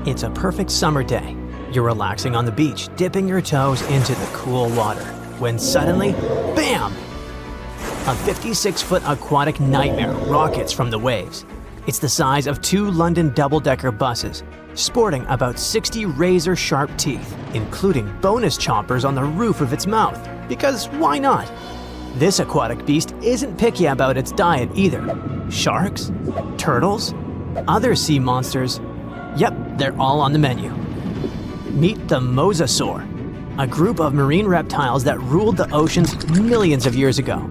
It's a perfect summer day. You're relaxing on the beach, dipping your toes into the cool water, when suddenly, bam! A 56-foot aquatic nightmare rockets from the waves. It's the size of 2 London double-decker buses, sporting about 60 razor-sharp teeth, including bonus chompers on the roof of its mouth, because why not? This aquatic beast isn't picky about its diet either. Sharks? Turtles? Other sea monsters? Yep, they're all on the menu. Meet the Mosasaur, a group of marine reptiles that ruled the oceans millions of years ago.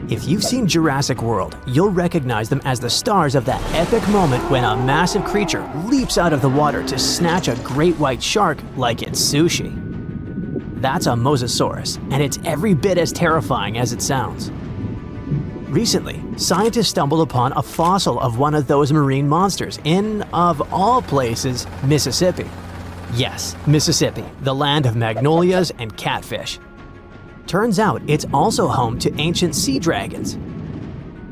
If you've seen Jurassic World, you'll recognize them as the stars of that epic moment when a massive creature leaps out of the water to snatch a great white shark like it's sushi. That's a Mosasaurus, and it's every bit as terrifying as it sounds. Recently, scientists stumbled upon a fossil of one of those marine monsters in, of all places, Mississippi. Yes, Mississippi, the land of magnolias and catfish. Turns out it's also home to ancient sea dragons.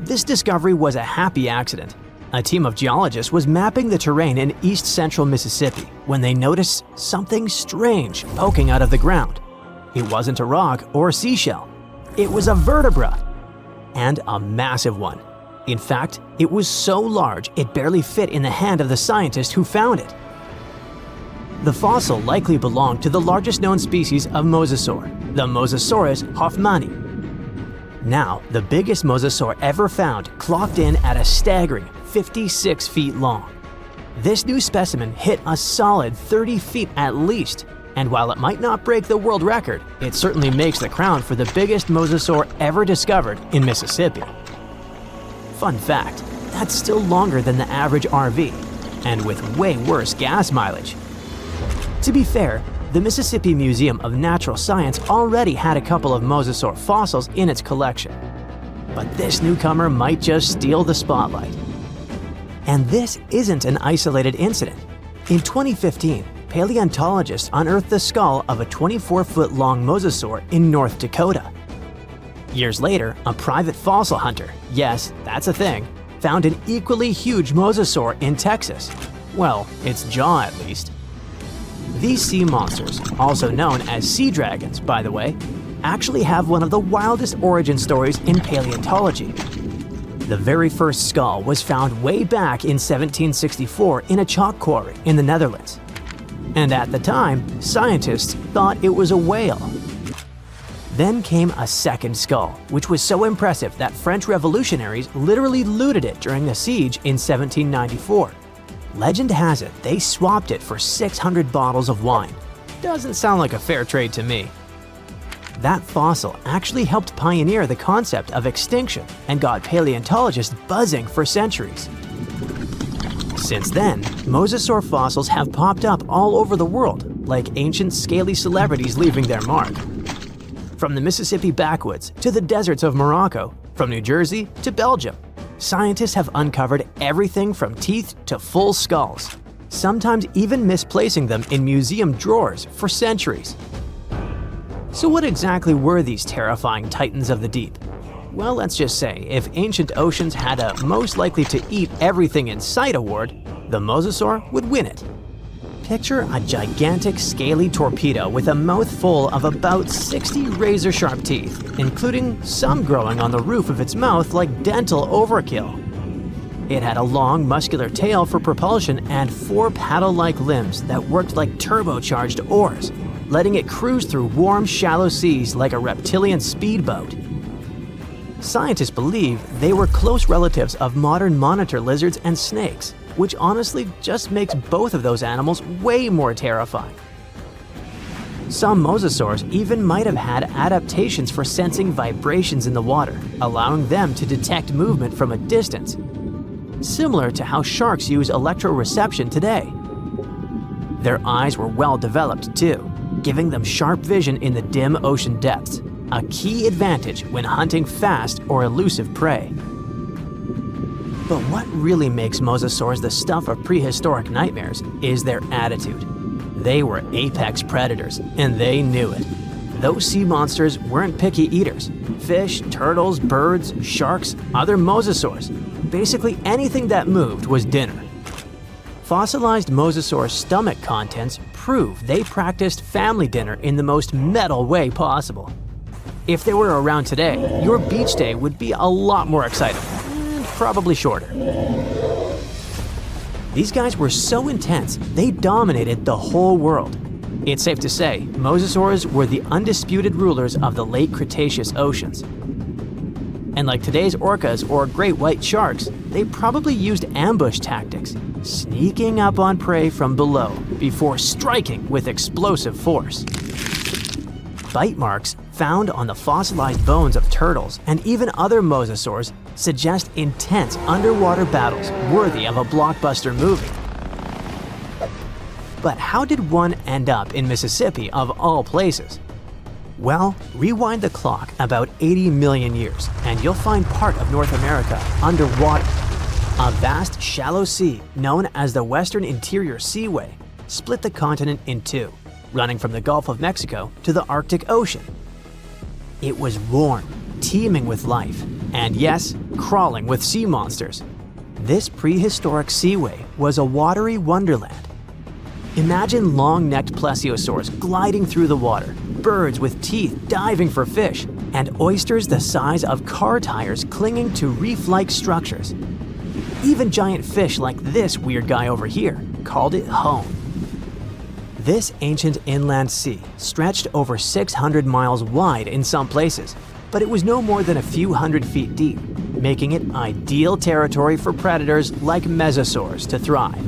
This discovery was a happy accident. A team of geologists was mapping the terrain in east-central Mississippi when they noticed something strange poking out of the ground. It wasn't a rock or seashell. It was a vertebra. And a massive one. In fact, it was so large it barely fit in the hand of the scientist who found it. The fossil likely belonged to the largest known species of mosasaur, the Mosasaurus hoffmanni. Now, the biggest mosasaur ever found clocked in at a staggering 56 feet long. This new specimen hit a solid 30 feet at least, and while it might not break the world record, it certainly makes the crown for the biggest mosasaur ever discovered in Mississippi. Fun fact, that's still longer than the average RV, and with way worse gas mileage. To be fair, the Mississippi Museum of Natural Science already had a couple of mosasaur fossils in its collection. But this newcomer might just steal the spotlight. And this isn't an isolated incident. In 2015, paleontologists unearthed the skull of a 24-foot-long mosasaur in North Dakota. Years later, a private fossil hunter, yes, that's a thing, found an equally huge mosasaur in Texas. Well, its jaw at least. These sea monsters, also known as sea dragons, by the way, actually have one of the wildest origin stories in paleontology. The very first skull was found way back in 1764 in a chalk quarry in the Netherlands. And at the time, scientists thought it was a whale. Then came a second skull, which was so impressive that French revolutionaries literally looted it during the siege in 1794. Legend has it they swapped it for 600 bottles of wine. Doesn't sound like a fair trade to me. That fossil actually helped pioneer the concept of extinction and got paleontologists buzzing for centuries. Since then, mosasaur fossils have popped up all over the world, like ancient scaly celebrities leaving their mark. From the Mississippi backwoods to the deserts of Morocco, from New Jersey to Belgium, scientists have uncovered everything from teeth to full skulls, sometimes even misplacing them in museum drawers for centuries. So what exactly were these terrifying titans of the deep? Well, let's just say, if ancient oceans had a most likely to eat everything in sight award, the mosasaur would win it. Picture a gigantic scaly torpedo with a mouth full of about 60 razor-sharp teeth, including some growing on the roof of its mouth like dental overkill. It had a long, muscular tail for propulsion and 4 paddle-like limbs that worked like turbocharged oars, letting it cruise through warm, shallow seas like a reptilian speedboat. Scientists believe they were close relatives of modern monitor lizards and snakes, which honestly just makes both of those animals way more terrifying. Some mosasaurs even might have had adaptations for sensing vibrations in the water, allowing them to detect movement from a distance, similar to how sharks use electroreception today. Their eyes were well developed too, giving them sharp vision in the dim ocean depths, a key advantage when hunting fast or elusive prey. But what really makes mosasaurs the stuff of prehistoric nightmares is their attitude. They were apex predators, and they knew it. Those sea monsters weren't picky eaters. Fish, turtles, birds, sharks, other mosasaurs. Basically anything that moved was dinner. Fossilized mosasaur stomach contents prove they practiced family dinner in the most metal way possible. If they were around today, your beach day would be a lot more exciting, and probably shorter. These guys were so intense, they dominated the whole world. It's safe to say, mosasaurs were the undisputed rulers of the late Cretaceous oceans. And like today's orcas or great white sharks, they probably used ambush tactics, sneaking up on prey from below before striking with explosive force. Bite marks found on the fossilized bones of turtles and even other mosasaurs suggest intense underwater battles worthy of a blockbuster movie. But how did one end up in Mississippi of all places? Well, rewind the clock about 80 million years and you'll find part of North America underwater. A vast shallow sea known as the Western Interior Seaway split the continent in two, running from the Gulf of Mexico to the Arctic Ocean. It was warm, teeming with life, and yes, crawling with sea monsters. This prehistoric seaway was a watery wonderland. Imagine long-necked plesiosaurs gliding through the water, birds with teeth diving for fish, and oysters the size of car tires clinging to reef-like structures. Even giant fish like this weird guy over here called it home. This ancient inland sea stretched over 600 miles wide in some places, but it was no more than a few hundred feet deep, making it ideal territory for predators like mosasaurs to thrive.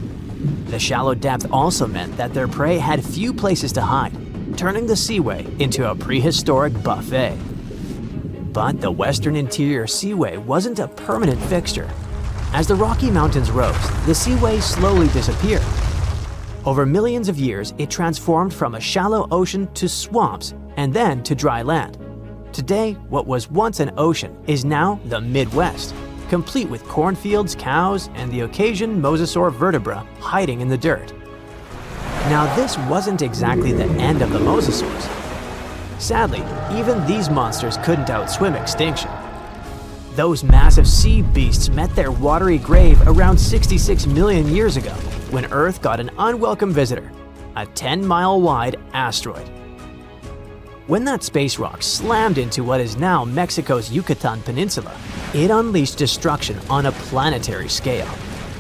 The shallow depth also meant that their prey had few places to hide, turning the seaway into a prehistoric buffet. But the Western Interior Seaway wasn't a permanent fixture. As the Rocky Mountains rose, the seaway slowly disappeared. Over millions of years, it transformed from a shallow ocean to swamps and then to dry land. Today, what was once an ocean is now the Midwest, complete with cornfields, cows, and the occasion mosasaur vertebra hiding in the dirt. Now, this wasn't exactly the end of the mosasaurs. Sadly, even these monsters couldn't outswim extinction. Those massive sea beasts met their watery grave around 66 million years ago, when Earth got an unwelcome visitor, a 10-mile-wide asteroid. When that space rock slammed into what is now Mexico's Yucatan Peninsula, it unleashed destruction on a planetary scale.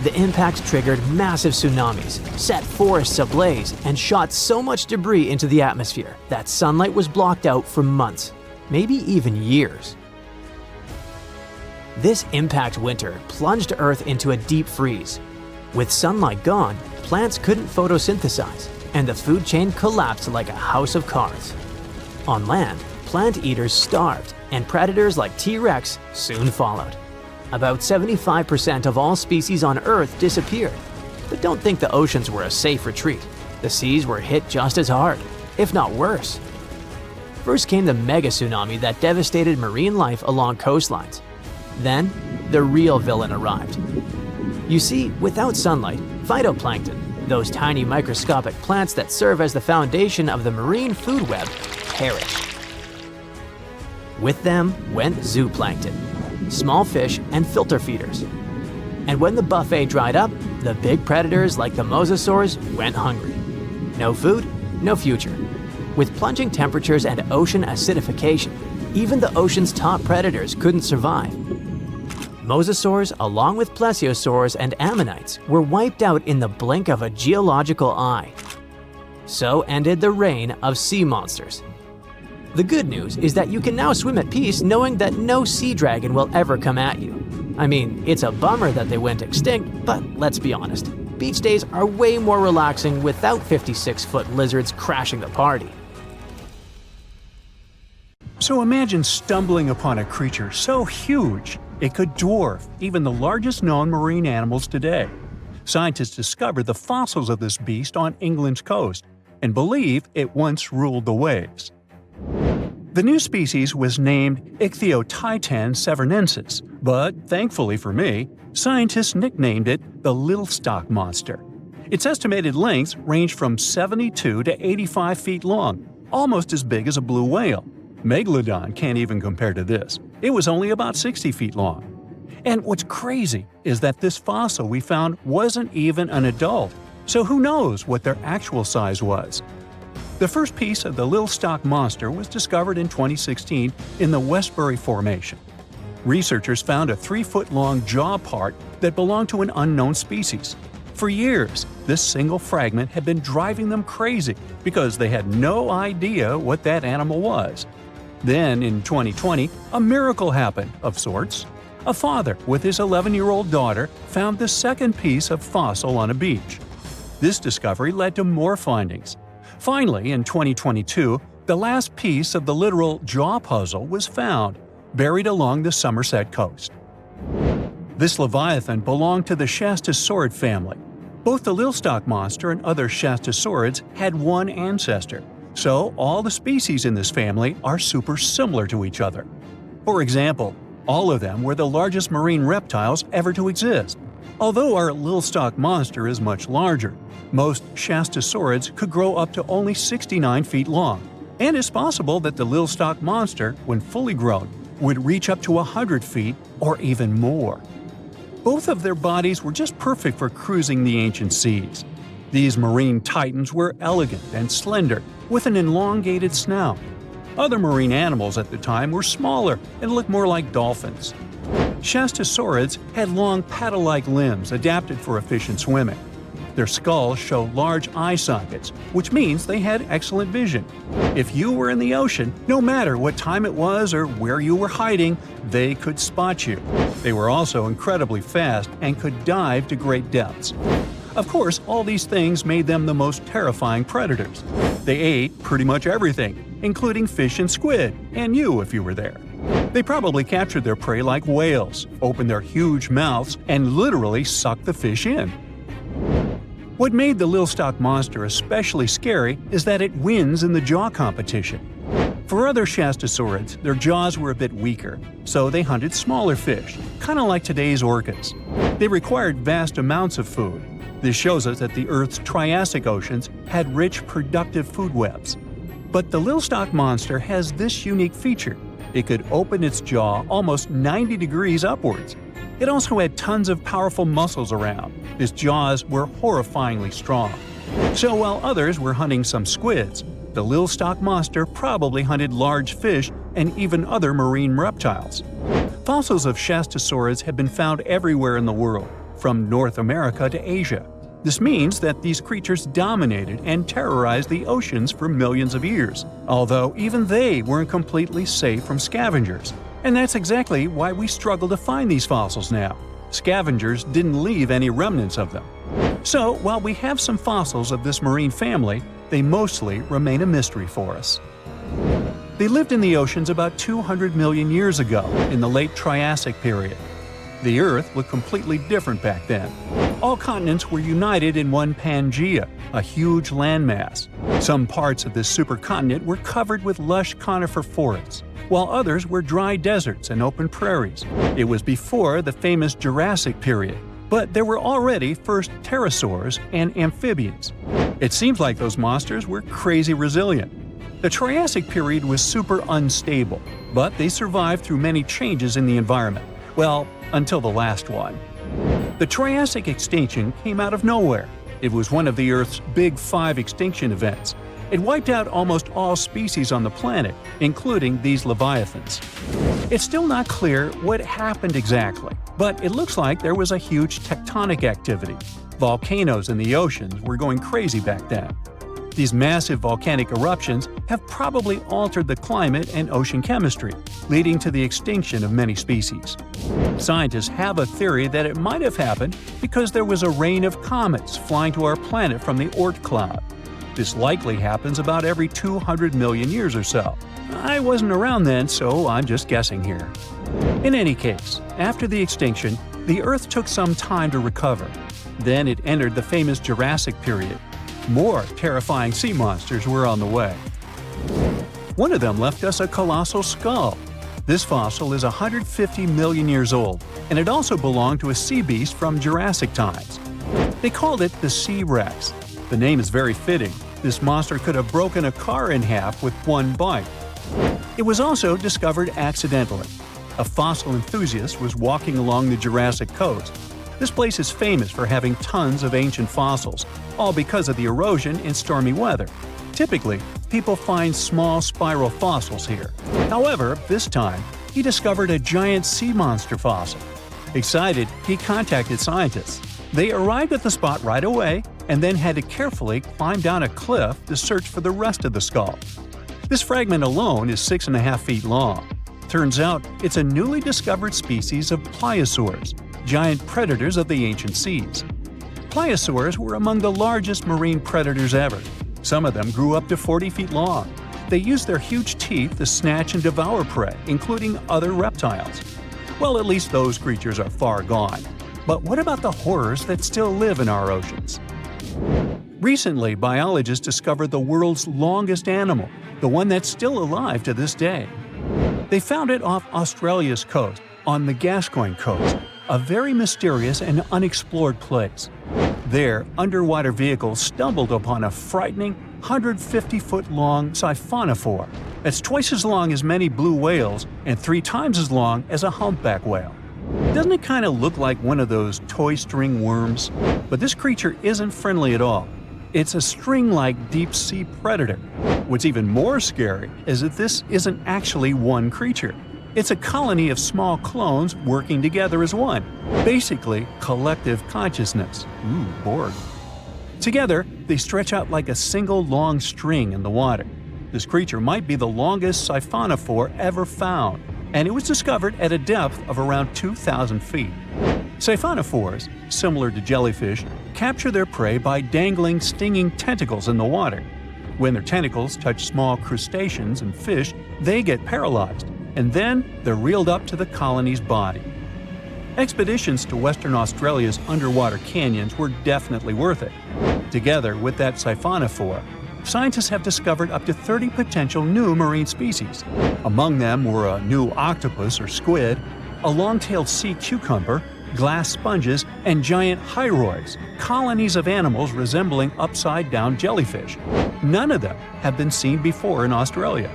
The impact triggered massive tsunamis, set forests ablaze, and shot so much debris into the atmosphere that sunlight was blocked out for months, maybe even years. This impact winter plunged Earth into a deep freeze. With sunlight gone, plants couldn't photosynthesize, and the food chain collapsed like a house of cards. On land, plant eaters starved, and predators like T-Rex soon followed. About 75% of all species on Earth disappeared. But don't think the oceans were a safe retreat. The seas were hit just as hard, if not worse. First came the mega tsunami that devastated marine life along coastlines. Then, the real villain arrived. You see, without sunlight, phytoplankton, those tiny microscopic plants that serve as the foundation of the marine food web, perished. With them went zooplankton, small fish and filter feeders. And when the buffet dried up, the big predators like the mosasaurs went hungry. No food, no future. With plunging temperatures and ocean acidification, even the ocean's top predators couldn't survive. Mosasaurs, along with plesiosaurs and ammonites, were wiped out in the blink of a geological eye. So ended the reign of sea monsters. The good news is that you can now swim at peace knowing that no sea dragon will ever come at you. I mean, it's a bummer that they went extinct, but let's be honest, beach days are way more relaxing without 56-foot lizards crashing the party. So imagine stumbling upon a creature so huge it could dwarf even the largest known marine animals today. Scientists discovered the fossils of this beast on England's coast and believe it once ruled the waves. The new species was named Ichthyotitan severnensis, but thankfully for me, scientists nicknamed it the Little Stock Monster. Its estimated lengths range from 72 to 85 feet long, almost as big as a blue whale. Megalodon can't even compare to this. It was only about 60 feet long. And what's crazy is that this fossil we found wasn't even an adult, so who knows what their actual size was. The first piece of the Little Stock Monster was discovered in 2016 in the Westbury Formation. Researchers found a 3-foot-long jaw part that belonged to an unknown species. For years, this single fragment had been driving them crazy because they had no idea what that animal was. Then, in 2020, a miracle happened, of sorts. A father with his 11-year-old daughter found the second piece of fossil on a beach. This discovery led to more findings. Finally, in 2022, the last piece of the literal jaw puzzle was found, buried along the Somerset coast. This leviathan belonged to the Shastasaurid family. Both the Little Stock Monster and other Shastasaurids had one ancestor, so all the species in this family are super similar to each other. For example, all of them were the largest marine reptiles ever to exist. Although our Little Stock Monster is much larger, most Shastasaurids could grow up to only 69 feet long, and it's possible that the Little Stock Monster, when fully grown, would reach up to 100 feet or even more. Both of their bodies were just perfect for cruising the ancient seas. These marine titans were elegant and slender, with an elongated snout. Other marine animals at the time were smaller and looked more like dolphins. Shastasaurids had long paddle-like limbs adapted for efficient swimming. Their skulls show large eye sockets, which means they had excellent vision. If you were in the ocean, no matter what time it was or where you were hiding, they could spot you. They were also incredibly fast and could dive to great depths. Of course, all these things made them the most terrifying predators. They ate pretty much everything, including fish and squid, and you if you were there. They probably captured their prey like whales, opened their huge mouths, and literally sucked the fish in. What made the Little Stock Monster especially scary is that it wins in the jaw competition. For other Shastasaurids, their jaws were a bit weaker, so they hunted smaller fish, kind of like today's orcas. They required vast amounts of food. This shows us that the Earth's Triassic oceans had rich, productive food webs. But the Little Stock Monster has this unique feature. It could open its jaw almost 90 degrees upwards. It also had tons of powerful muscles around. Its jaws were horrifyingly strong. So while others were hunting some squids, the Little Stock Monster probably hunted large fish and even other marine reptiles. Fossils of Shastasaurids have been found everywhere in the world, from North America to Asia. This means that these creatures dominated and terrorized the oceans for millions of years, although even they weren't completely safe from scavengers. And that's exactly why we struggle to find these fossils now. Scavengers didn't leave any remnants of them. So, while we have some fossils of this marine family, they mostly remain a mystery for us. They lived in the oceans about 200 million years ago, in the late Triassic period. The Earth looked completely different back then. All continents were united in one Pangaea, a huge landmass. Some parts of this supercontinent were covered with lush conifer forests, while others were dry deserts and open prairies. It was before the famous Jurassic period, but there were already first pterosaurs and amphibians. It seems like those monsters were crazy resilient. The Triassic period was super unstable, but they survived through many changes in the environment. Well, until the last one. The Triassic extinction came out of nowhere. It was one of the Earth's big 5 extinction events. It wiped out almost all species on the planet, including these leviathans. It's still not clear what happened exactly, but it looks like there was a huge tectonic activity. Volcanoes in the oceans were going crazy back then. These massive volcanic eruptions have probably altered the climate and ocean chemistry, leading to the extinction of many species. Scientists have a theory that it might have happened because there was a rain of comets flying to our planet from the Oort cloud. This likely happens about every 200 million years or so. I wasn't around then, so I'm just guessing here. In any case, after the extinction, the Earth took some time to recover. Then it entered the famous Jurassic period. More terrifying sea monsters were on the way. One of them left us a colossal skull. This fossil is 150 million years old, and it also belonged to a sea beast from Jurassic times. They called it the Sea Rex. The name is very fitting. This monster could have broken a car in half with one bite. It was also discovered accidentally. A fossil enthusiast was walking along the Jurassic coast. This place is famous for having tons of ancient fossils, all because of the erosion and stormy weather. Typically, people find small spiral fossils here. However, this time, he discovered a giant sea monster fossil. Excited, he contacted scientists. They arrived at the spot right away and then had to carefully climb down a cliff to search for the rest of the skull. This fragment alone is 6.5 feet long. Turns out it's a newly discovered species of pliosaurs, giant predators of the ancient seas. Pliosaurs were among the largest marine predators ever. Some of them grew up to 40 feet long. They used their huge teeth to snatch and devour prey, including other reptiles. Well, at least those creatures are far gone. But what about the horrors that still live in our oceans? Recently, biologists discovered the world's longest animal, the one that's still alive to this day. They found it off Australia's coast, on the Gascoyne coast, a very mysterious and unexplored place. There, underwater vehicles stumbled upon a frightening 150-foot-long siphonophore. That's twice as long as many blue whales and 3 times as long as a humpback whale. Doesn't it kind of look like one of those toy string worms? But this creature isn't friendly at all. It's a string-like deep-sea predator. What's even more scary is that this isn't actually one creature. It's a colony of small clones working together as one. Basically, collective consciousness. Ooh, Borg. Together, they stretch out like a single long string in the water. This creature might be the longest siphonophore ever found, and it was discovered at a depth of around 2,000 feet. Siphonophores, similar to jellyfish, capture their prey by dangling stinging tentacles in the water. When their tentacles touch small crustaceans and fish, they get paralyzed, and then they're reeled up to the colony's body. Expeditions to Western Australia's underwater canyons were definitely worth it. Together with that siphonophore, scientists have discovered up to 30 potential new marine species. Among them were a new octopus or squid, a long-tailed sea cucumber, glass sponges, and giant hyroids, colonies of animals resembling upside-down jellyfish. None of them have been seen before in Australia.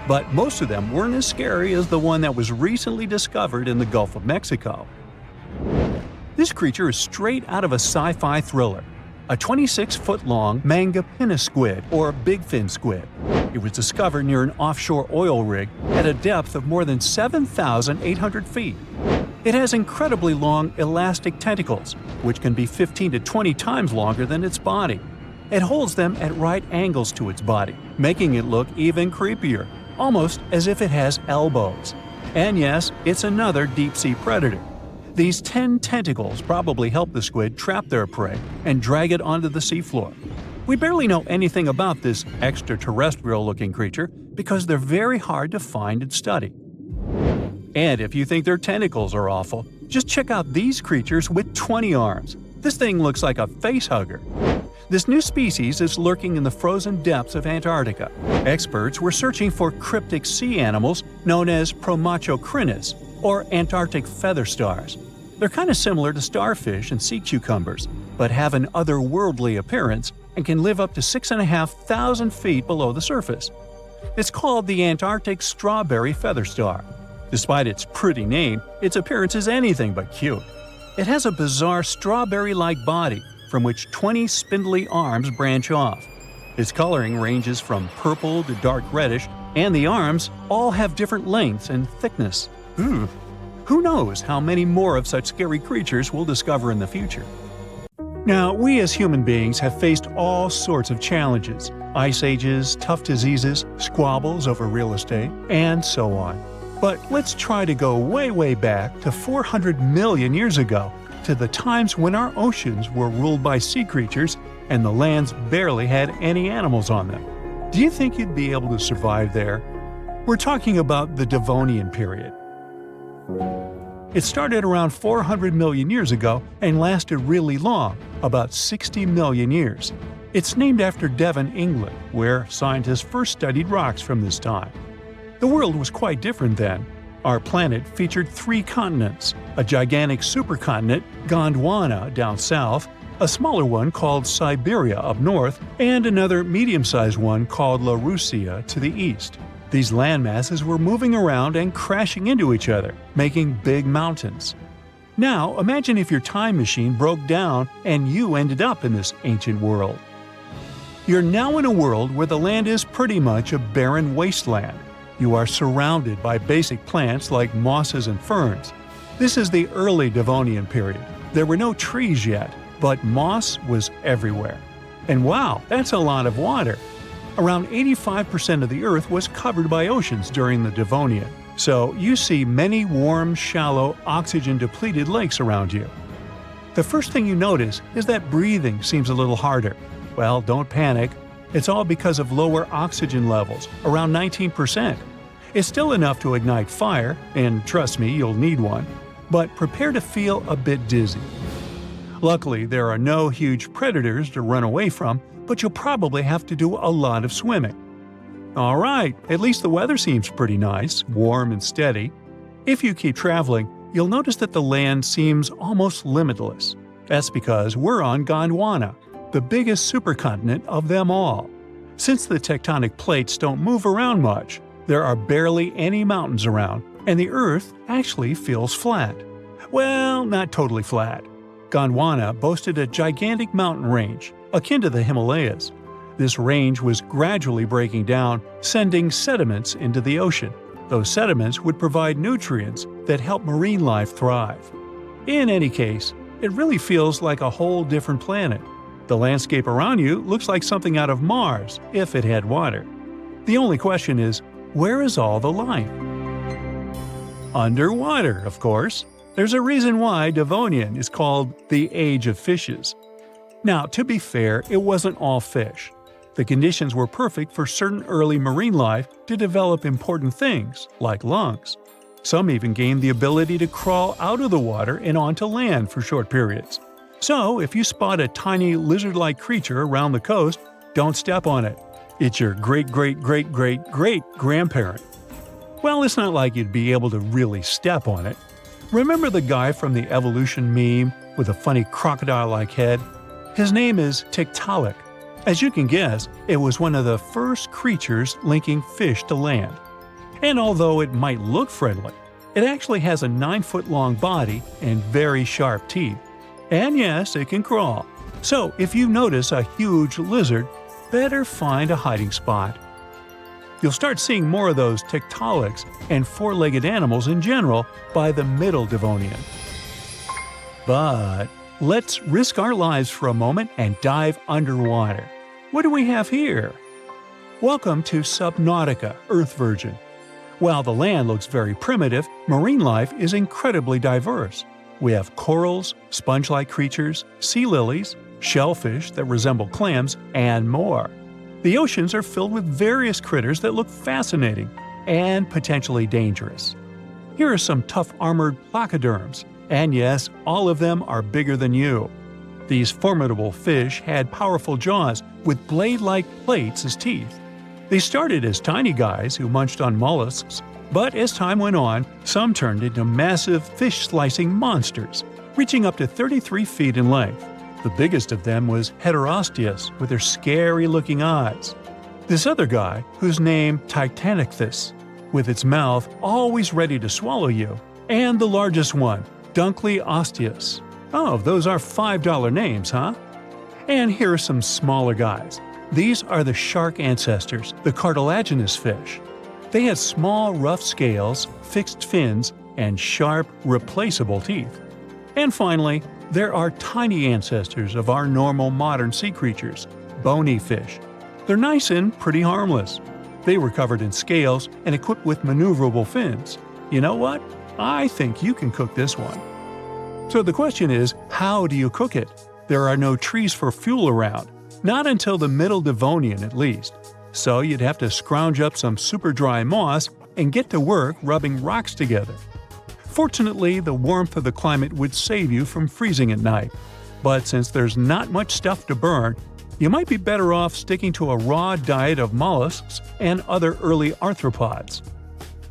But most of them weren't as scary as the one that was recently discovered in the Gulf of Mexico. This creature is straight out of a sci-fi thriller, a 26-foot-long mangapinna squid or bigfin squid. It was discovered near an offshore oil rig at a depth of more than 7,800 feet. It has incredibly long elastic tentacles, which can be 15 to 20 times longer than its body. It holds them at right angles to its body, making it look even creepier, almost as if it has elbows. And yes, it's another deep-sea predator. These 10 tentacles probably help the squid trap their prey and drag it onto the seafloor. We barely know anything about this extraterrestrial-looking creature because they're very hard to find and study. And if you think their tentacles are awful, just check out these creatures with 20 arms. This thing looks like a facehugger. This new species is lurking in the frozen depths of Antarctica. Experts were searching for cryptic sea animals known as Promachocrinus, or Antarctic feather stars. They're kind of similar to starfish and sea cucumbers, but have an otherworldly appearance and can live up to 6,500 feet below the surface. It's called the Antarctic strawberry feather star. Despite its pretty name, its appearance is anything but cute. It has a bizarre strawberry-like body from which 20 spindly arms branch off. Its coloring ranges from purple to dark reddish, and the arms all have different lengths and thickness. Ooh. Who knows how many more of such scary creatures we'll discover in the future? Now, we as human beings have faced all sorts of challenges: ice ages, tough diseases, squabbles over real estate, and so on. But let's try to go way back to 400 million years ago, to the times when our oceans were ruled by sea creatures and the lands barely had any animals on them. Do you think you'd be able to survive there? We're talking about the Devonian period. It started around 400 million years ago and lasted really long, about 60 million years. It's named after Devon, England, where scientists first studied rocks from this time. The world was quite different then. Our planet featured 3 continents: a gigantic supercontinent, Gondwana, down south, a smaller one called Siberia up north, and another medium-sized one called Laurussia to the east. These landmasses were moving around and crashing into each other, making big mountains. Now, imagine if your time machine broke down and you ended up in this ancient world. You're now in a world where the land is pretty much a barren wasteland. You are surrounded by basic plants like mosses and ferns. This is the early Devonian period. There were no trees yet, but moss was everywhere. And wow, that's a lot of water! Around 85% of the Earth was covered by oceans during the Devonian, so you see many warm, shallow, oxygen-depleted lakes around you. The first thing you notice is that breathing seems a little harder. Well, don't panic. It's all because of lower oxygen levels, around 19%. It's still enough to ignite fire, and trust me, you'll need one, but prepare to feel a bit dizzy. Luckily, there are no huge predators to run away from, but you'll probably have to do a lot of swimming. Alright, at least the weather seems pretty nice, warm and steady. If you keep traveling, you'll notice that the land seems almost limitless. That's because we're on Gondwana, the biggest supercontinent of them all. Since the tectonic plates don't move around much, there are barely any mountains around, and the Earth actually feels flat. Well, not totally flat. Gondwana boasted a gigantic mountain range, akin to the Himalayas. This range was gradually breaking down, sending sediments into the ocean. Those sediments would provide nutrients that help marine life thrive. In any case, it really feels like a whole different planet. The landscape around you looks like something out of Mars, if it had water. The only question is, where is all the life? Underwater, of course. There's a reason why Devonian is called the Age of Fishes. Now, to be fair, it wasn't all fish. The conditions were perfect for certain early marine life to develop important things, like lungs. Some even gained the ability to crawl out of the water and onto land for short periods. So, if you spot a tiny lizard-like creature around the coast, don't step on it. It's your great-great-great-great-grandparent. Well, it's not like you'd be able to really step on it. Remember the guy from the evolution meme with a funny crocodile-like head? His name is Tiktaalik. As you can guess, it was one of the first creatures linking fish to land. And although it might look friendly, it actually has a 9-foot-long body and very sharp teeth. And yes, it can crawl. So if you notice a huge lizard, better find a hiding spot. You'll start seeing more of those Tiktaaliks and four-legged animals in general by the Middle Devonian. But let's risk our lives for a moment and dive underwater. What do we have here? Welcome to Subnautica, Earth Virgin. While the land looks very primitive, marine life is incredibly diverse. We have corals, sponge-like creatures, sea lilies, shellfish that resemble clams, and more. The oceans are filled with various critters that look fascinating and potentially dangerous. Here are some tough armored placoderms, and yes, all of them are bigger than you. These formidable fish had powerful jaws with blade-like plates as teeth. They started as tiny guys who munched on mollusks, but as time went on, some turned into massive fish-slicing monsters, reaching up to 33 feet in length. The biggest of them was Heterosteus with their scary-looking eyes. This other guy, whose name Titanichthys, with its mouth always ready to swallow you. And the largest one, Dunkley Osteus. Oh, those are $5 names, huh? And here are some smaller guys. These are the shark ancestors, the cartilaginous fish. They had small, rough scales, fixed fins, and sharp, replaceable teeth. And finally, there are tiny ancestors of our normal modern sea creatures, bony fish. They're nice and pretty harmless. They were covered in scales and equipped with maneuverable fins. You know what? I think you can cook this one. So the question is, how do you cook it? There are no trees for fuel around, not until the Middle Devonian at least. So you'd have to scrounge up some super dry moss and get to work rubbing rocks together. Fortunately, the warmth of the climate would save you from freezing at night. But since there's not much stuff to burn, you might be better off sticking to a raw diet of mollusks and other early arthropods.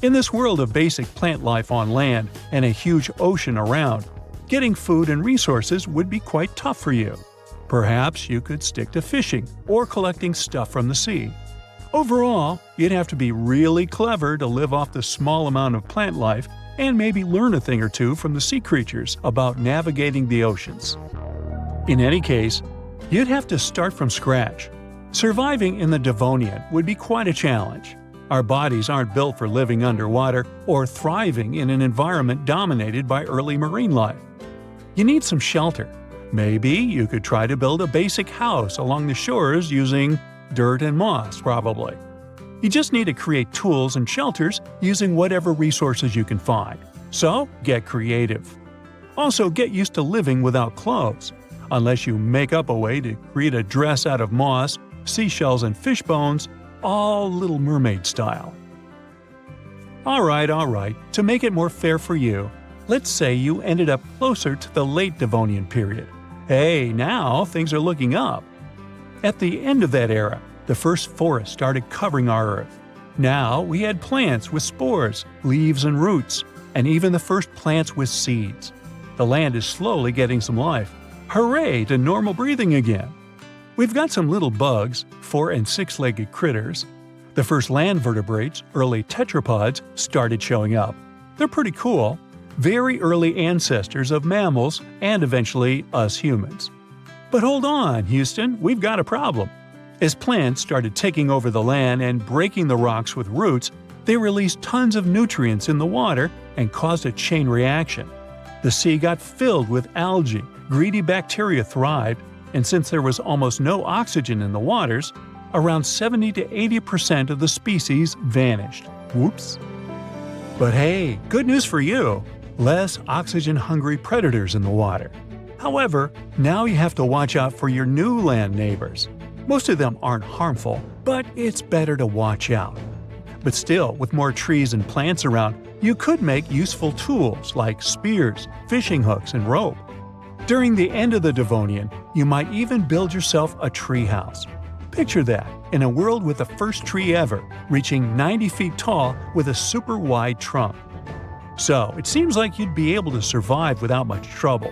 In this world of basic plant life on land and a huge ocean around, getting food and resources would be quite tough for you. Perhaps you could stick to fishing or collecting stuff from the sea. Overall, you'd have to be really clever to live off the small amount of plant life and maybe learn a thing or two from the sea creatures about navigating the oceans. In any case, you'd have to start from scratch. Surviving in the Devonian would be quite a challenge. Our bodies aren't built for living underwater or thriving in an environment dominated by early marine life. You need some shelter. Maybe you could try to build a basic house along the shores using dirt and moss, probably. You just need to create tools and shelters using whatever resources you can find. So, get creative. Also, get used to living without clothes, unless you make up a way to create a dress out of moss, seashells, and fish bones, all Little Mermaid style. Alright, to make it more fair for you, let's say you ended up closer to the late Devonian period. Hey, now things are looking up. At the end of that era, the first forests started covering our Earth. Now we had plants with spores, leaves and roots, and even the first plants with seeds. The land is slowly getting some life. Hooray to normal breathing again! We've got some little bugs, 4- and 6-legged critters. The first land vertebrates, early tetrapods, started showing up. They're pretty cool. Very early ancestors of mammals and eventually us humans. But hold on, Houston, we've got a problem. As plants started taking over the land and breaking the rocks with roots, they released tons of nutrients in the water and caused a chain reaction. The sea got filled with algae, greedy bacteria thrived, and since there was almost no oxygen in the waters, around 70 to 80% of the species vanished. Whoops. But hey, good news for you! Less oxygen-hungry predators in the water. However, now you have to watch out for your new land neighbors. Most of them aren't harmful, but it's better to watch out. But still, with more trees and plants around, you could make useful tools like spears, fishing hooks, and rope. During the end of the Devonian, you might even build yourself a tree house. Picture that, in a world with the first tree ever, reaching 90 feet tall with a super wide trunk. So, it seems like you'd be able to survive without much trouble.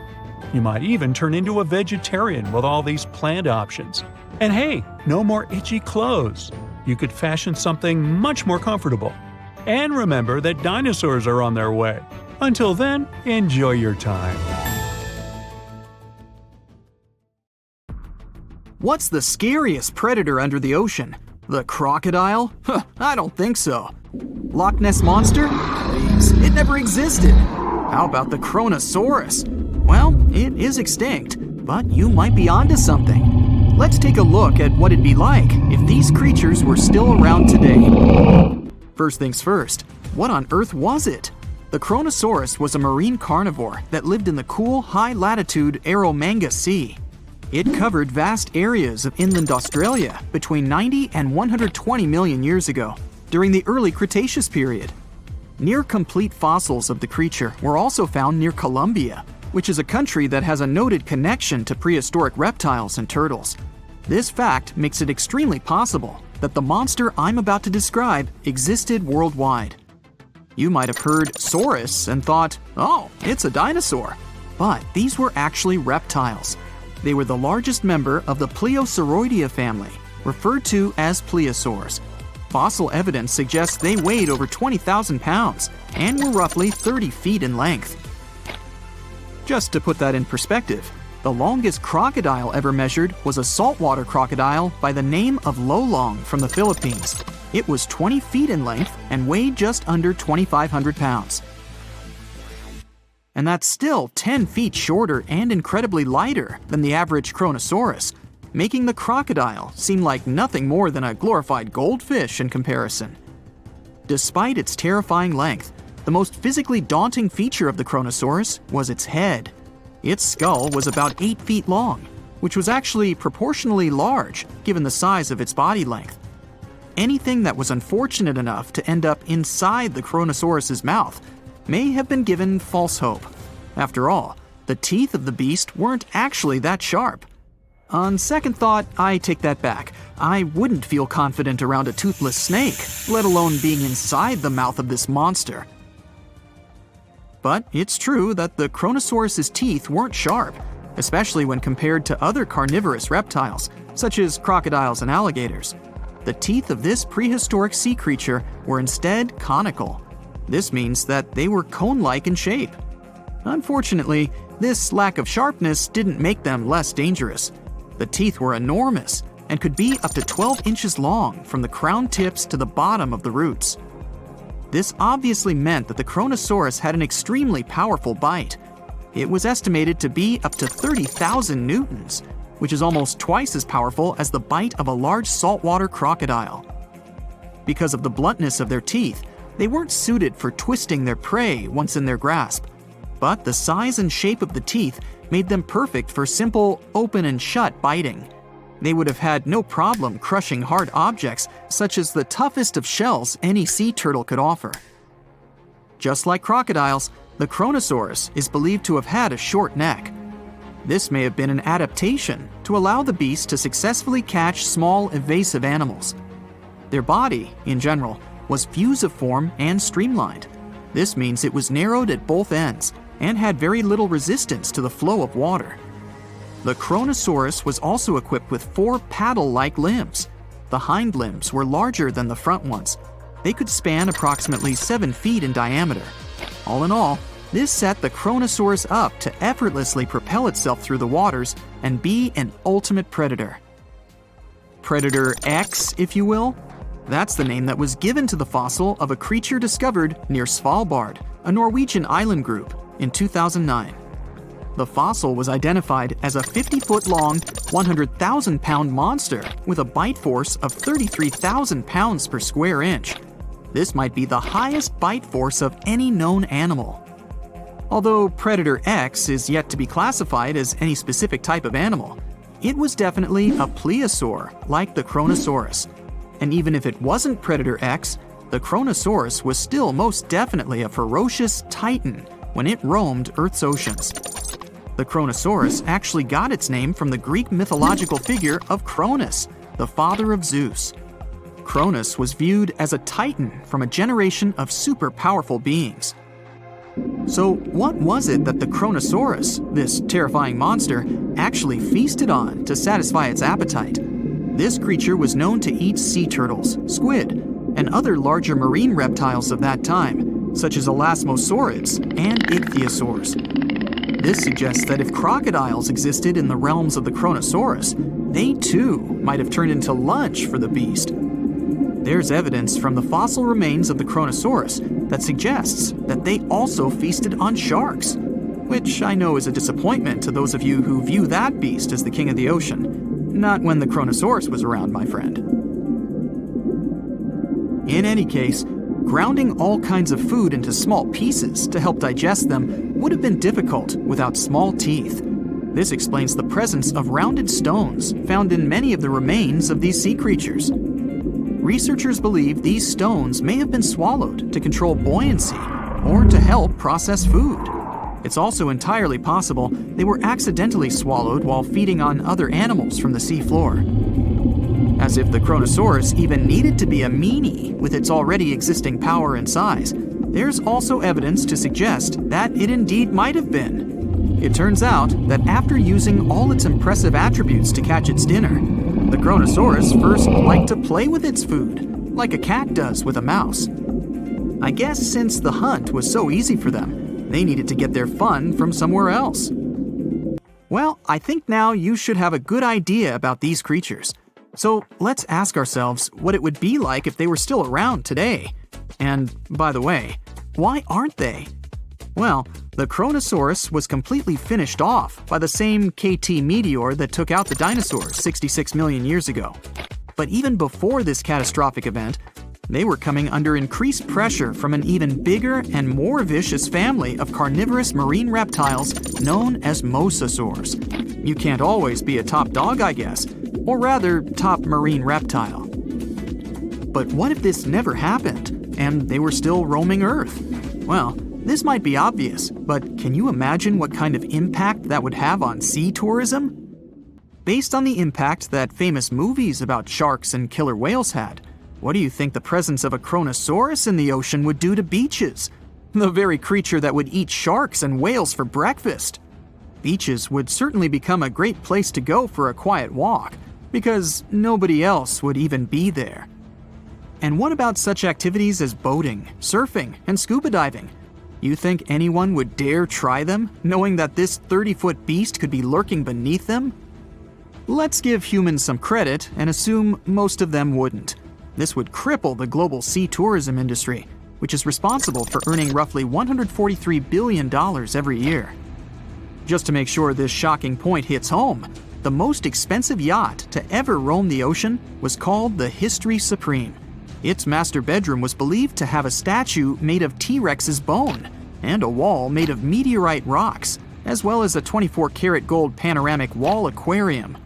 You might even turn into a vegetarian with all these plant options. And hey, no more itchy clothes. You could fashion something much more comfortable. And remember that dinosaurs are on their way. Until then, enjoy your time. What's the scariest predator under the ocean? The crocodile? I don't think so. Loch Ness Monster? Please, it never existed. How about the Chronosaurus? Well, it is extinct, but you might be onto something. Let's take a look at what it'd be like if these creatures were still around today. First things first, what on earth was it? The Chronosaurus was a marine carnivore that lived in the cool, high-latitude Eromanga Sea. It covered vast areas of inland Australia between 90 and 120 million years ago, during the early Cretaceous period. Near-complete fossils of the creature were also found near Colombia, which is a country that has a noted connection to prehistoric reptiles and turtles. This fact makes it extremely possible that the monster I'm about to describe existed worldwide. You might have heard saurus and thought, oh, it's a dinosaur. But these were actually reptiles. They were the largest member of the Plesiosauridae family, referred to as plesiosaurs. Fossil evidence suggests they weighed over 20,000 pounds and were roughly 30 feet in length. Just to put that in perspective, the longest crocodile ever measured was a saltwater crocodile by the name of Lolong from the Philippines. It was 20 feet in length and weighed just under 2,500 pounds. And that's still 10 feet shorter and incredibly lighter than the average Chronosaurus, making the crocodile seem like nothing more than a glorified goldfish in comparison. Despite its terrifying length, the most physically daunting feature of the Chronosaurus was its head. Its skull was about 8 feet long, which was actually proportionally large given the size of its body length. Anything that was unfortunate enough to end up inside the Chronosaurus's mouth may have been given false hope. After all, the teeth of the beast weren't actually that sharp. On second thought, I take that back. I wouldn't feel confident around a toothless snake, let alone being inside the mouth of this monster. But it's true that the Chronosaurus's teeth weren't sharp, especially when compared to other carnivorous reptiles, such as crocodiles and alligators. the teeth of this prehistoric sea creature were instead conical. This means that they were cone-like in shape. Unfortunately, this lack of sharpness didn't make them less dangerous. The teeth were enormous and could be up to 12 inches long from the crown tips to the bottom of the roots. This obviously meant that the Chronosaurus had an extremely powerful bite. It was estimated to be up to 30,000 newtons, which is almost twice as powerful as the bite of a large saltwater crocodile. Because of the bluntness of their teeth, they weren't suited for twisting their prey once in their grasp. But the size and shape of the teeth made them perfect for simple open and shut biting. They would have had no problem crushing hard objects such as the toughest of shells any sea turtle could offer. Just like crocodiles, the Chronosaurus is believed to have had a short neck. This may have been an adaptation to allow the beast to successfully catch small, evasive animals. Their body, in general, was fusiform and streamlined. This means it was narrowed at both ends and had very little resistance to the flow of water. The Chronosaurus was also equipped with 4 paddle-like limbs. The hind limbs were larger than the front ones. They could span approximately 7 feet in diameter. All in all, this set the Chronosaurus up to effortlessly propel itself through the waters and be an ultimate predator. Predator X, if you will? That's the name that was given to the fossil of a creature discovered near Svalbard, a Norwegian island group, in 2009. The fossil was identified as a 50-foot-long, 100,000-pound monster with a bite force of 33,000 pounds per square inch. This might be the highest bite force of any known animal. Although Predator X is yet to be classified as any specific type of animal, it was definitely a plesiosaur like the Chronosaurus. And even if it wasn't Predator X, the Chronosaurus was still most definitely a ferocious titan when it roamed Earth's oceans. The Chronosaurus actually got its name from the Greek mythological figure of Cronus, the father of Zeus. Cronus was viewed as a titan from a generation of super powerful beings. So what was it that the Chronosaurus, this terrifying monster, actually feasted on to satisfy its appetite? This creature was known to eat sea turtles, squid, and other larger marine reptiles of that time, such as elasmosaurids and ichthyosaurs. This suggests that if crocodiles existed in the realms of the Chronosaurus, they too might have turned into lunch for the beast. There's evidence from the fossil remains of the Chronosaurus that suggests that they also feasted on sharks, which I know is a disappointment to those of you who view that beast as the king of the ocean. Not when the Chronosaurus was around, my friend. In any case, grounding all kinds of food into small pieces to help digest them would have been difficult without small teeth. This explains the presence of rounded stones found in many of the remains of these sea creatures. Researchers believe these stones may have been swallowed to control buoyancy or to help process food. It's also entirely possible they were accidentally swallowed while feeding on other animals from the seafloor. As if the Chronosaurus even needed to be a meanie with its already existing power and size, there's also evidence to suggest that it indeed might have been. It turns out that after using all its impressive attributes to catch its dinner, the Chronosaurus first liked to play with its food, like a cat does with a mouse. I guess since the hunt was so easy for them, they needed to get their fun from somewhere else. Well, I think now you should have a good idea about these creatures. So let's ask ourselves what it would be like if they were still around today. And by the way, why aren't they? Well, the Chronosaurus was completely finished off by the same KT meteor that took out the dinosaurs 66 million years ago. But even before this catastrophic event, they were coming under increased pressure from an even bigger and more vicious family of carnivorous marine reptiles known as mosasaurs. You can't always be a top dog, I guess, or rather, top marine reptile. But what if this never happened, and they were still roaming Earth? Well, this might be obvious, but can you imagine what kind of impact that would have on sea tourism? Based on the impact that famous movies about sharks and killer whales had, what do you think the presence of a Chronosaurus in the ocean would do to beaches? The very creature that would eat sharks and whales for breakfast. Beaches would certainly become a great place to go for a quiet walk, because nobody else would even be there. And what about such activities as boating, surfing, and scuba diving? You think anyone would dare try them, knowing that this 30-foot beast could be lurking beneath them? Let's give humans some credit and assume most of them wouldn't. This would cripple the global sea tourism industry, which is responsible for earning roughly $143 billion every year. Just to make sure this shocking point hits home, the most expensive yacht to ever roam the ocean was called the History Supreme. Its master bedroom was believed to have a statue made of T-Rex's bone and a wall made of meteorite rocks, as well as a 24-karat gold panoramic wall aquarium.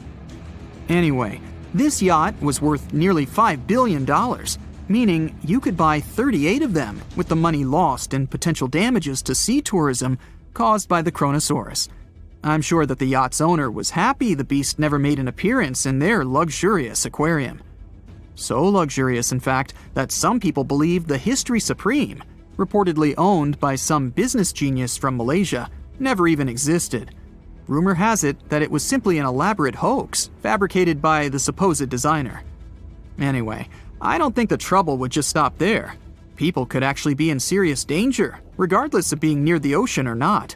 Anyway, this yacht was worth nearly $5 billion, meaning you could buy 38 of them with the money lost and potential damages to sea tourism caused by the Chronosaurus. I'm sure that the yacht's owner was happy the beast never made an appearance in their luxurious aquarium. So luxurious, in fact, that some people believe the History Supreme, reportedly owned by some business genius from Malaysia, never even existed. Rumor has it that it was simply an elaborate hoax fabricated by the supposed designer. Anyway, I don't think the trouble would just stop there. People could actually be in serious danger, regardless of being near the ocean or not.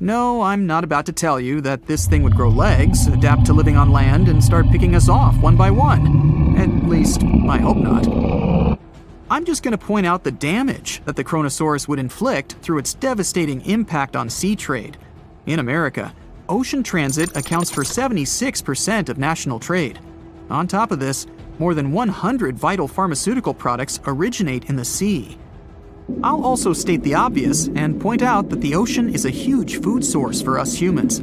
No, I'm not about to tell you that this thing would grow legs, adapt to living on land, and start picking us off one by one. At least, I hope not. I'm just going to point out the damage that the Chronosaurus would inflict through its devastating impact on sea trade. In America, ocean transit accounts for 76% of national trade. On top of this, more than 100 vital pharmaceutical products originate in the sea. I'll also state the obvious and point out that the ocean is a huge food source for us humans.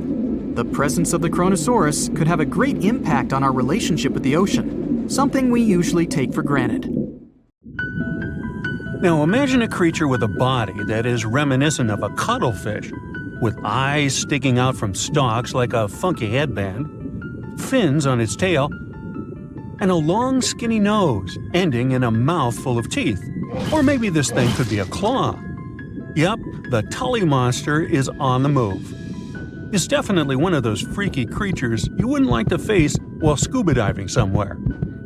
The presence of the Chronosaurus could have a great impact on our relationship with the ocean, something we usually take for granted. Now imagine a creature with a body that is reminiscent of a cuttlefish, with eyes sticking out from stalks like a funky headband, fins on its tail, and a long skinny nose ending in a mouth full of teeth. Or maybe this thing could be a claw. Yep, the Tully monster is on the move. It's definitely one of those freaky creatures you wouldn't like to face while scuba diving somewhere.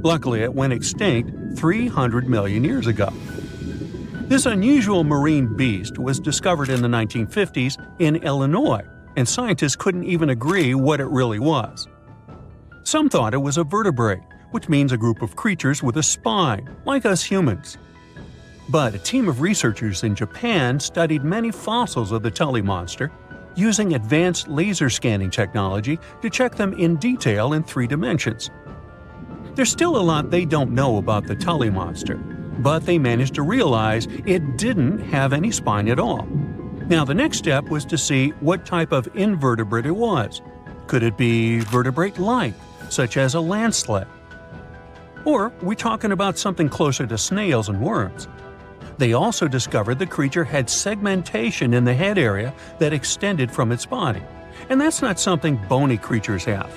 Luckily, it went extinct 300 million years ago. This unusual marine beast was discovered in the 1950s in Illinois, and scientists couldn't even agree what it really was. Some thought it was a vertebrate, which means a group of creatures with a spine, like us humans. But a team of researchers in Japan studied many fossils of the Tully monster, using advanced laser scanning technology to check them in detail in 3 dimensions. There's still a lot they don't know about the Tully monster, but they managed to realize it didn't have any spine at all. Now the next step was to see what type of invertebrate it was. Could it be vertebrate-like, such as a land sled? Or are we talking about something closer to snails and worms? They also discovered the creature had segmentation in the head area that extended from its body, and that's not something bony creatures have.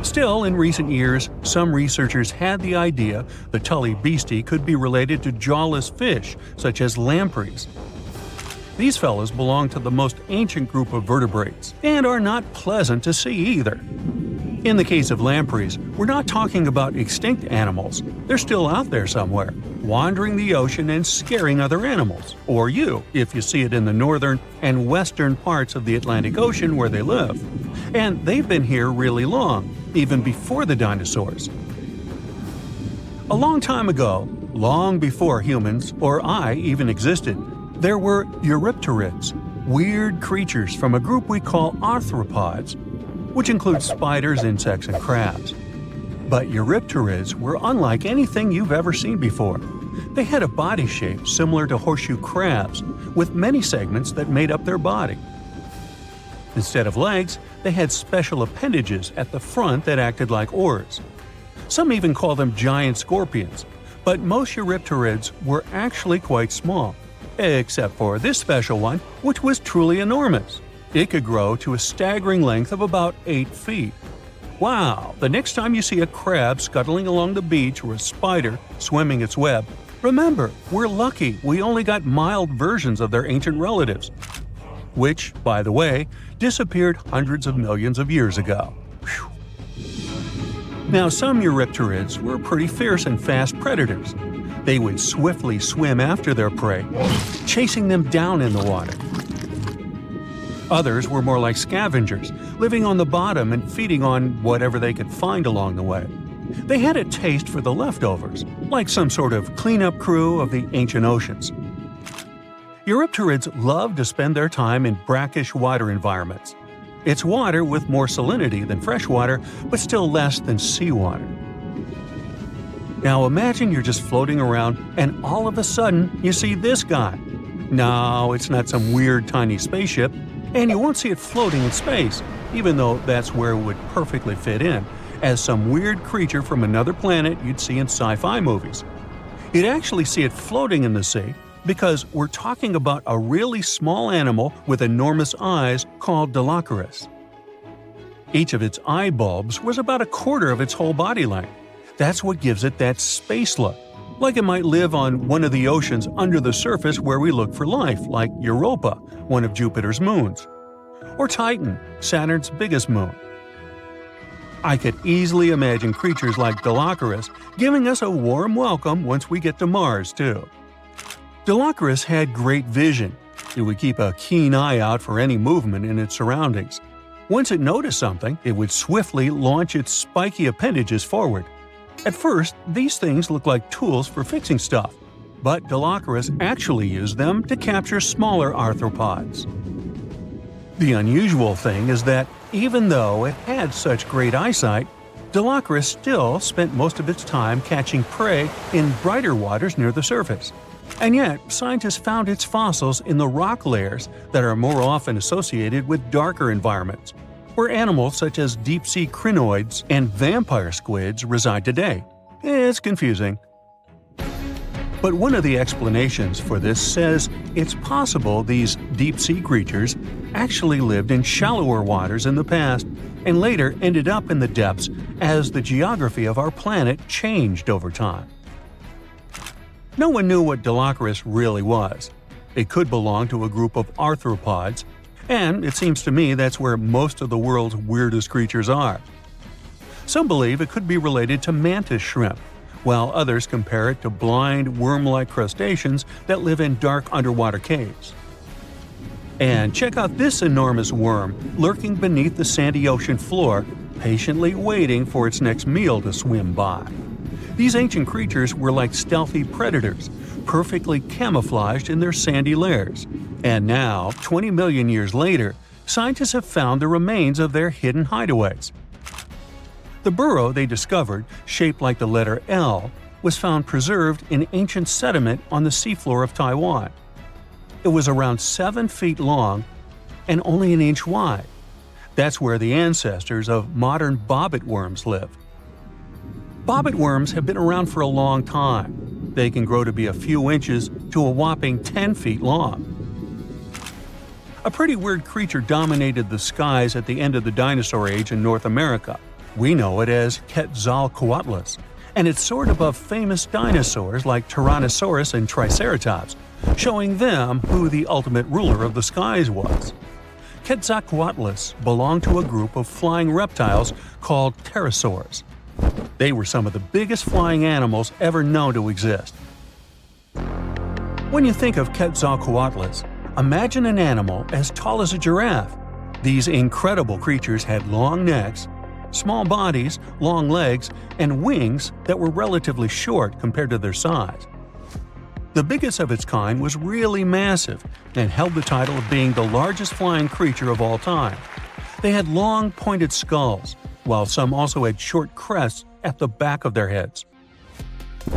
Still, in recent years, some researchers had the idea the Tully beastie could be related to jawless fish, such as lampreys. These fellows belong to the most ancient group of vertebrates, and are not pleasant to see either. In the case of lampreys, we're not talking about extinct animals. They're still out there somewhere, wandering the ocean and scaring other animals, or you, if you see it in the northern and western parts of the Atlantic Ocean where they live. And they've been here really long, even before the dinosaurs. A long time ago, long before humans or I even existed, there were eurypterids, weird creatures from a group we call arthropods, which includes spiders, insects, and crabs. But eurypterids were unlike anything you've ever seen before. They had a body shape similar to horseshoe crabs, with many segments that made up their body. Instead of legs, they had special appendages at the front that acted like oars. Some even call them giant scorpions, but most eurypterids were actually quite small, except for this special one, which was truly enormous. It could grow to a staggering length of about 8 feet. Wow! The next time you see a crab scuttling along the beach or a spider swimming its web, remember, we're lucky we only got mild versions of their ancient relatives, which, by the way, disappeared hundreds of millions of years ago. Whew. Now, some eurypterids were pretty fierce and fast predators. They would swiftly swim after their prey, chasing them down in the water. Others were more like scavengers, living on the bottom and feeding on whatever they could find along the way. They had a taste for the leftovers, like some sort of cleanup crew of the ancient oceans. Eurypterids love to spend their time in brackish water environments. It's water with more salinity than freshwater, but still less than seawater. Now imagine you're just floating around and all of a sudden you see this guy. No, it's not some weird tiny spaceship, and you won't see it floating in space, even though that's where it would perfectly fit in, as some weird creature from another planet you'd see in sci-fi movies. You'd actually see it floating in the sea because we're talking about a really small animal with enormous eyes called Dilophosaurus. Each of its eye bulbs was about a quarter of its whole body length. That's what gives it that space look, like it might live on one of the oceans under the surface where we look for life, like Europa, one of Jupiter's moons, or Titan, Saturn's biggest moon. I could easily imagine creatures like Dilophosaurus giving us a warm welcome once we get to Mars, too. Dilophosaurus had great vision. It would keep a keen eye out for any movement in its surroundings. Once it noticed something, it would swiftly launch its spiky appendages forward. At first, these things looked like tools for fixing stuff, but Dilophosaurus actually used them to capture smaller arthropods. The unusual thing is that even though it had such great eyesight, Dilophosaurus still spent most of its time catching prey in brighter waters near the surface. And yet, scientists found its fossils in the rock layers that are more often associated with darker environments, where animals such as deep-sea crinoids and vampire squids reside today. It's confusing. But one of the explanations for this says it's possible these deep-sea creatures actually lived in shallower waters in the past and later ended up in the depths as the geography of our planet changed over time. No one knew what Dilophosaurus really was. It could belong to a group of arthropods, and it seems to me that's where most of the world's weirdest creatures are. Some believe it could be related to mantis shrimp, while others compare it to blind, worm-like crustaceans that live in dark underwater caves. And check out this enormous worm lurking beneath the sandy ocean floor, patiently waiting for its next meal to swim by. These ancient creatures were like stealthy predators, perfectly camouflaged in their sandy lairs. And now, 20 million years later, scientists have found the remains of their hidden hideaways. The burrow they discovered, shaped like the letter L, was found preserved in ancient sediment on the seafloor of Taiwan. It was around 7 feet long and only an inch wide. That's where the ancestors of modern bobbit worms lived. Bobbit worms have been around for a long time. They can grow to be a few inches to a whopping 10 feet long. A pretty weird creature dominated the skies at the end of the dinosaur age in North America. We know it as Quetzalcoatlus, and it soared above famous dinosaurs like Tyrannosaurus and Triceratops, showing them who the ultimate ruler of the skies was. Quetzalcoatlus belonged to a group of flying reptiles called pterosaurs. They were some of the biggest flying animals ever known to exist. When you think of Quetzalcoatlus, imagine an animal as tall as a giraffe. These incredible creatures had long necks, small bodies, long legs, and wings that were relatively short compared to their size. The biggest of its kind was really massive and held the title of being the largest flying creature of all time. They had long, pointed skulls, while some also had short crests at the back of their heads.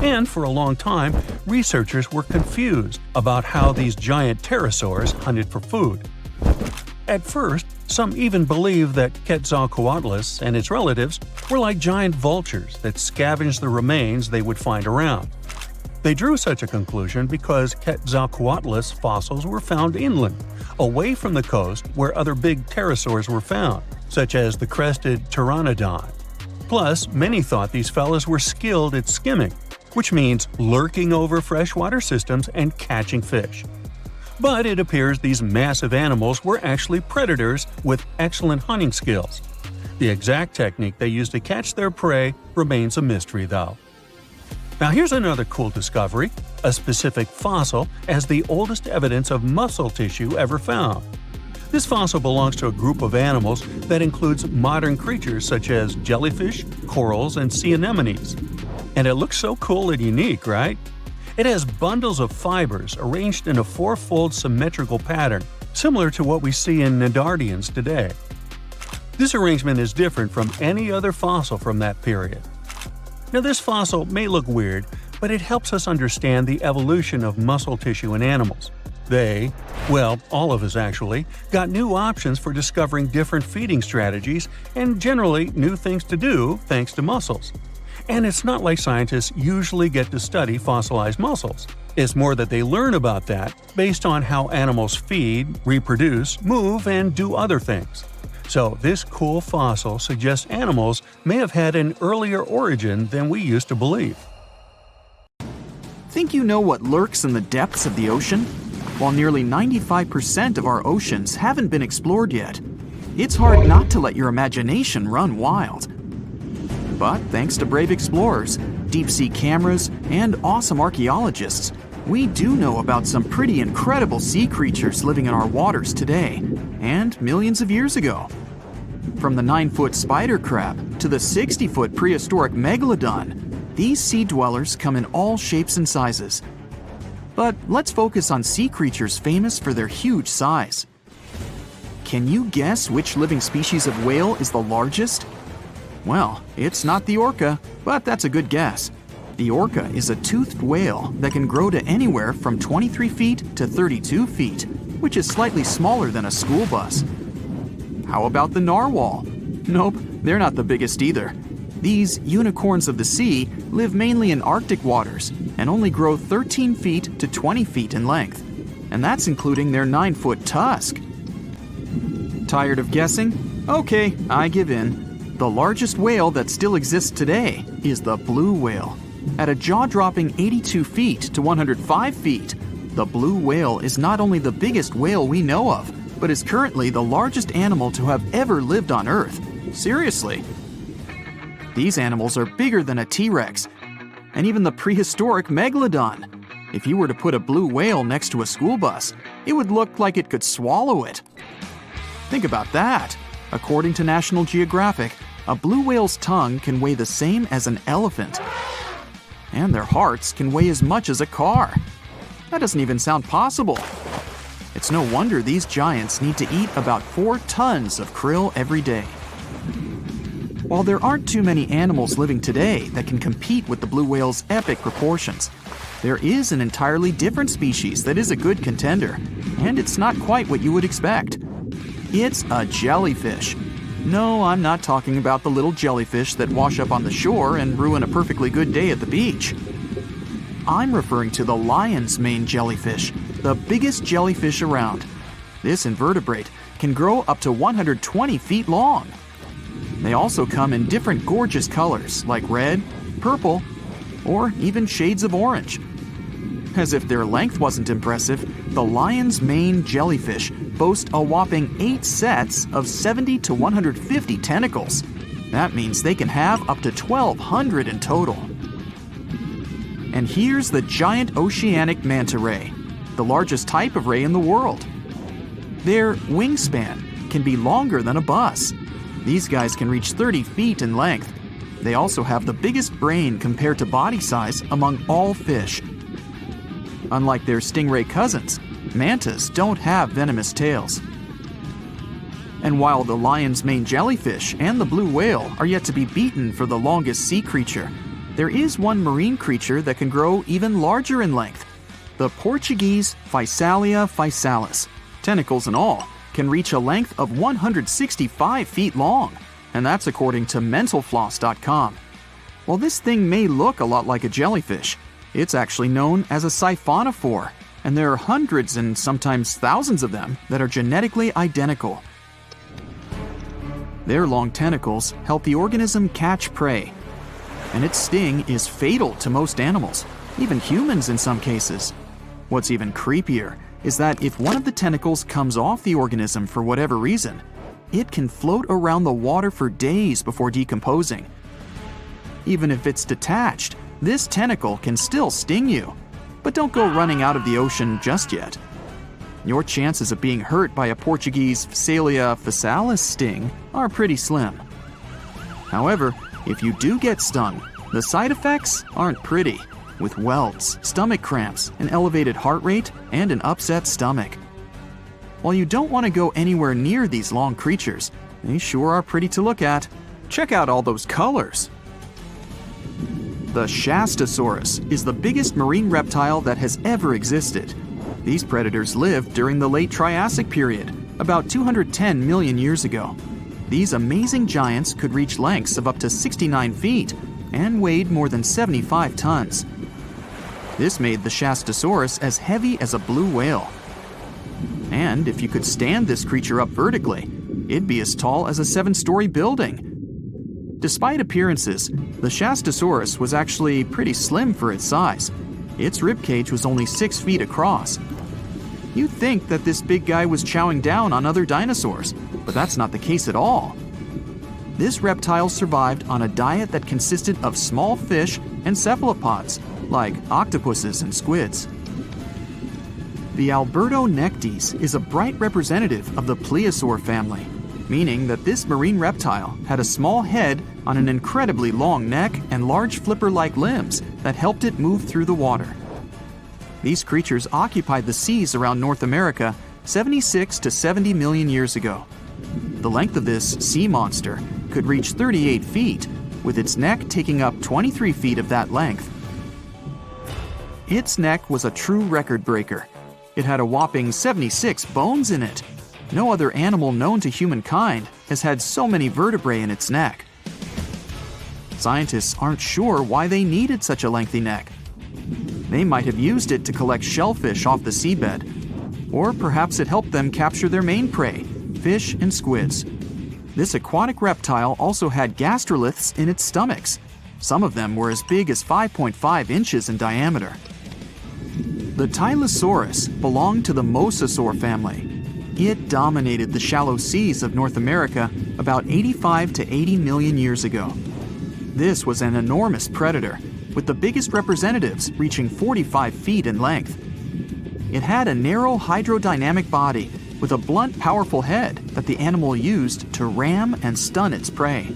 And for a long time, researchers were confused about how these giant pterosaurs hunted for food. At first, some even believed that Quetzalcoatlus and its relatives were like giant vultures that scavenged the remains they would find around. They drew such a conclusion because Quetzalcoatlus fossils were found inland, away from the coast where other big pterosaurs were found, such as the crested pteranodon. Plus, many thought these fellas were skilled at skimming, which means lurking over freshwater systems and catching fish. But it appears these massive animals were actually predators with excellent hunting skills. The exact technique they use to catch their prey remains a mystery, though. Now here's another cool discovery: a specific fossil as the oldest evidence of muscle tissue ever found. This fossil belongs to a group of animals that includes modern creatures such as jellyfish, corals, and sea anemones. And it looks so cool and unique, right? It has bundles of fibers arranged in a four-fold symmetrical pattern, similar to what we see in cnidarians today. This arrangement is different from any other fossil from that period. Now, this fossil may look weird, but it helps us understand the evolution of muscle tissue in animals. All of us actually, got new options for discovering different feeding strategies and generally new things to do thanks to mussels. And it's not like scientists usually get to study fossilized mussels. It's more that they learn about that based on how animals feed, reproduce, move, and do other things. So this cool fossil suggests animals may have had an earlier origin than we used to believe. Think you know what lurks in the depths of the ocean? While nearly 95% of our oceans haven't been explored yet, it's hard not to let your imagination run wild. But thanks to brave explorers, deep-sea cameras, and awesome archaeologists, we do know about some pretty incredible sea creatures living in our waters today, and millions of years ago. From the 9-foot spider crab to the 60-foot prehistoric megalodon, these sea dwellers come in all shapes and sizes. But let's focus on sea creatures famous for their huge size. Can you guess which living species of whale is the largest? Well, it's not the orca, but that's a good guess. The orca is a toothed whale that can grow to anywhere from 23 feet to 32 feet, which is slightly smaller than a school bus. How about the narwhal? Nope, they're not the biggest either. These unicorns of the sea live mainly in Arctic waters and only grow 13 feet to 20 feet in length, and that's including their 9-foot tusk. Tired of guessing? Okay, I give in. The largest whale that still exists today is the blue whale. At a jaw-dropping 82 feet to 105 feet, the blue whale is not only the biggest whale we know of, but is currently the largest animal to have ever lived on Earth. Seriously. These animals are bigger than a T-Rex, and even the prehistoric megalodon. If you were to put a blue whale next to a school bus, it would look like it could swallow it. Think about that. According to National Geographic, a blue whale's tongue can weigh the same as an elephant. And their hearts can weigh as much as a car. That doesn't even sound possible. It's no wonder these giants need to eat about 4 tons of krill every day. While there aren't too many animals living today that can compete with the blue whale's epic proportions, there is an entirely different species that is a good contender, and it's not quite what you would expect. It's a jellyfish. No, I'm not talking about the little jellyfish that wash up on the shore and ruin a perfectly good day at the beach. I'm referring to the lion's mane jellyfish, the biggest jellyfish around. This invertebrate can grow up to 120 feet long. They also come in different gorgeous colors like red, purple, or even shades of orange. As if their length wasn't impressive, the lion's mane jellyfish boast a whopping 8 sets of 70 to 150 tentacles. That means they can have up to 1,200 in total. And here's the giant oceanic manta ray, the largest type of ray in the world. Their wingspan can be longer than a bus. These guys can reach 30 feet in length. They also have the biggest brain compared to body size among all fish. Unlike their stingray cousins, mantas don't have venomous tails. And while the lion's mane jellyfish and the blue whale are yet to be beaten for the longest sea creature, there is one marine creature that can grow even larger in length. The Portuguese Physalia physalis, tentacles and all, can reach a length of 165 feet long, and that's according to mentalfloss.com. While this thing may look a lot like a jellyfish, it's actually known as a siphonophore, and there are hundreds and sometimes thousands of them that are genetically identical. Their long tentacles help the organism catch prey, and its sting is fatal to most animals, even humans in some cases. What's even creepier is that if one of the tentacles comes off the organism for whatever reason, it can float around the water for days before decomposing. Even if it's detached, this tentacle can still sting you. But don't go running out of the ocean just yet. Your chances of being hurt by a Portuguese Phacelia phasalis sting are pretty slim. However, if you do get stung, the side effects aren't pretty, with welts, stomach cramps, an elevated heart rate, and an upset stomach. While you don't want to go anywhere near these long creatures, they sure are pretty to look at. Check out all those colors. The Shastasaurus is the biggest marine reptile that has ever existed. These predators lived during the late Triassic period, about 210 million years ago. These amazing giants could reach lengths of up to 69 feet and weighed more than 75 tons. This made the Shastasaurus as heavy as a blue whale. And if you could stand this creature up vertically, it'd be as tall as a 7-story building. Despite appearances, the Shastasaurus was actually pretty slim for its size. Its ribcage was only 6 feet across. You'd think that this big guy was chowing down on other dinosaurs, but that's not the case at all. This reptile survived on a diet that consisted of small fish and cephalopods, like octopuses and squids. The Albertonectes is a bright representative of the plesiosaur family, meaning that this marine reptile had a small head on an incredibly long neck and large flipper-like limbs that helped it move through the water. These creatures occupied the seas around North America 76 to 70 million years ago. The length of this sea monster could reach 38 feet, with its neck taking up 23 feet of that length. Its neck was a true record breaker. It had a whopping 76 bones in it. No other animal known to humankind has had so many vertebrae in its neck. Scientists aren't sure why they needed such a lengthy neck. They might have used it to collect shellfish off the seabed, or perhaps it helped them capture their main prey, fish and squids. This aquatic reptile also had gastroliths in its stomachs. Some of them were as big as 5.5 inches in diameter. The Tylosaurus belonged to the Mosasaur family. It dominated the shallow seas of North America about 85 to 80 million years ago. This was an enormous predator, with the biggest representatives reaching 45 feet in length. It had a narrow hydrodynamic body with a blunt, powerful head that the animal used to ram and stun its prey.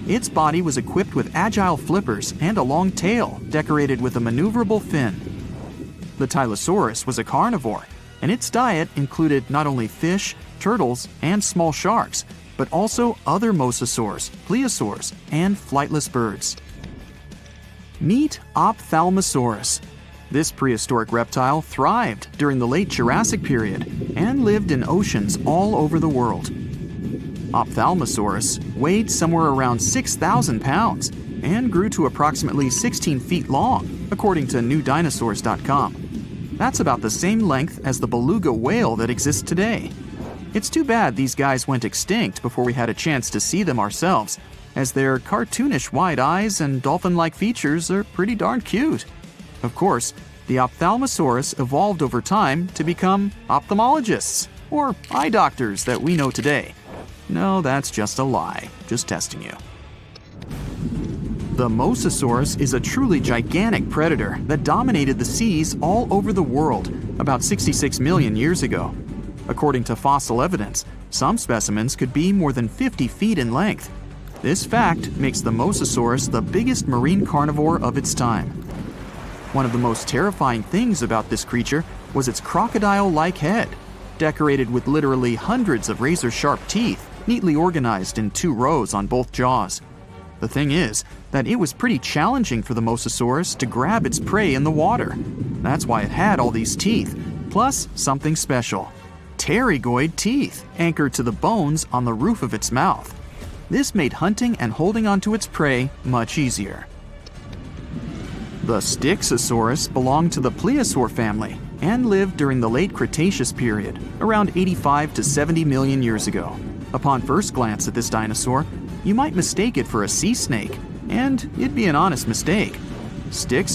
Its body was equipped with agile flippers and a long tail decorated with a maneuverable fin. The Tylosaurus was a carnivore, and its diet included not only fish, turtles, and small sharks, but also other mosasaurs, plesiosaurs, and flightless birds. Meet Ophthalmosaurus. This prehistoric reptile thrived during the late Jurassic period and lived in oceans all over the world. Ophthalmosaurus weighed somewhere around 6,000 pounds and grew to approximately 16 feet long, according to newdinosaurs.com. That's about the same length as the beluga whale that exists today. It's too bad these guys went extinct before we had a chance to see them ourselves, as their cartoonish wide eyes and dolphin-like features are pretty darn cute. Of course, the Ophthalmosaurus evolved over time to become ophthalmologists, or eye doctors that we know today. No, that's just a lie. Just testing you. The Mosasaurus is a truly gigantic predator that dominated the seas all over the world about 66 million years ago. According to fossil evidence, some specimens could be more than 50 feet in length. This fact makes the Mosasaurus the biggest marine carnivore of its time. One of the most terrifying things about this creature was its crocodile-like head, decorated with literally hundreds of razor-sharp teeth, neatly organized in 2 rows on both jaws. The thing is that it was pretty challenging for the Mosasaurus to grab its prey in the water. That's why it had all these teeth, plus something special: pterygoid teeth anchored to the bones on the roof of its mouth. This made hunting and holding onto its prey much easier. The Styxosaurus belonged to the plesiosaur family and lived during the late Cretaceous period, around 85 to 70 million years ago. Upon first glance at this dinosaur, you might mistake it for a sea snake, and it'd be an honest mistake. Styx